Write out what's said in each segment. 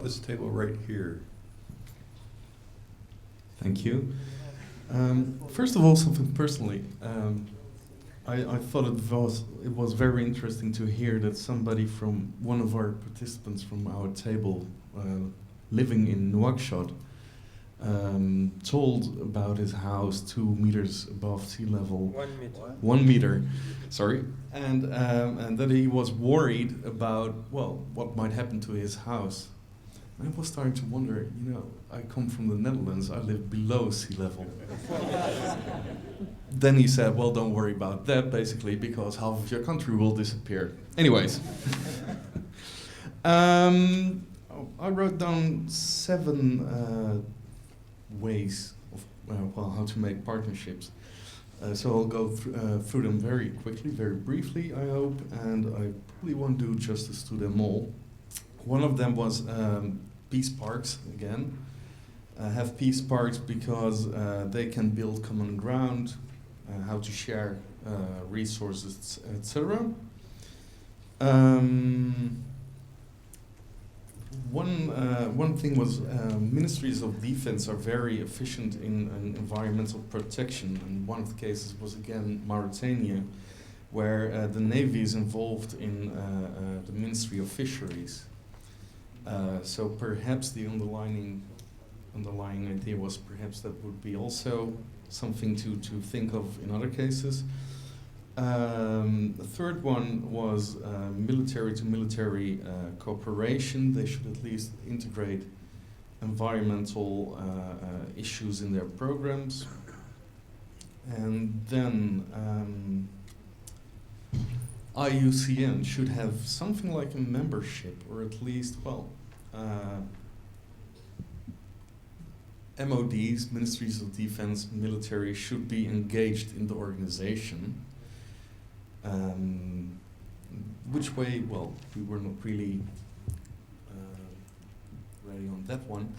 this table right here? Thank you. First of all, something personally. I thought it was very interesting to hear that somebody from one of our participants from our table, living in Nouakchott, told about his house 2 meters above sea level. 1 meter. 1 meter, sorry, and that he was worried about, well, what might happen to his house. I was starting to wonder, I come from the Netherlands, I live below sea level. Then he said, well, don't worry about that, basically, because half of your country will disappear. Anyways. I wrote down 7 ways of how to make partnerships. So I'll go through them very quickly, very briefly, I hope, and I probably won't do justice to them all. One of them was peace parks, again. Have peace parks because they can build common ground, how to share resources, etc. One thing was ministries of defense are very efficient in environmental protection, and one of the cases was again Mauritania, where the Navy is involved in the Ministry of Fisheries. So perhaps the underlying idea was perhaps that would be also something to think of in other cases. The third one was military-to-military cooperation. They should at least integrate environmental issues in their programs. And then IUCN should have something like a membership, or at least, MODs, Ministries of Defense, military, should be engaged in the organization. Which way? Well, we were not really ready on that one.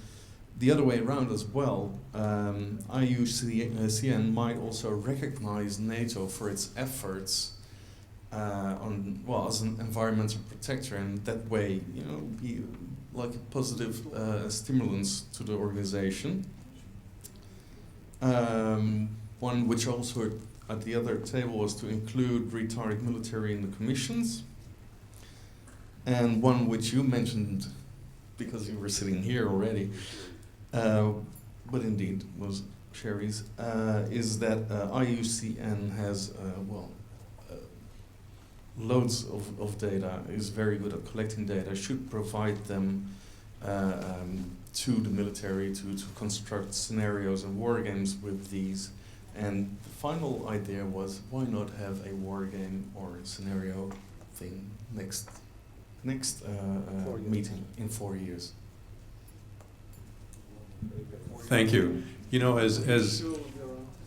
The other way around as well, IUCN might also recognize NATO for its efforts as an environmental protector, and that way, be like a positive stimulus to the organization. One which also at the other table was to include retired military in the commissions, and one which you mentioned because you were sitting here already, but indeed was Sherry's, is that IUCN has loads of data, is very good at collecting data, should provide them to the military to construct scenarios and war games with these. And the final idea was, why not have a war game or scenario thing next meeting in 4 years? Thank you.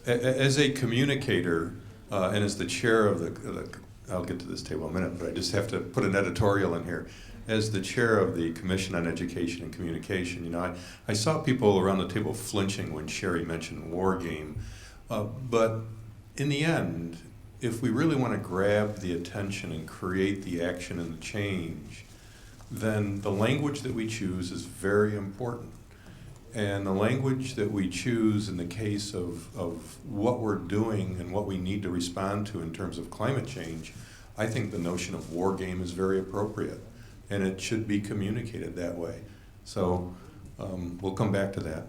As a communicator and as the chair of the I'll get to this table in a minute, but I just have to put an editorial in here. As the chair of the Commission on Education and Communication, I saw people around the table flinching when Sherry mentioned war game. But in the end, if we really want to grab the attention and create the action and the change, then the language that we choose is very important. And the language that we choose in the case of what we're doing and what we need to respond to in terms of climate change, I think the notion of war game is very appropriate, and it should be communicated that way. So we'll come back to that.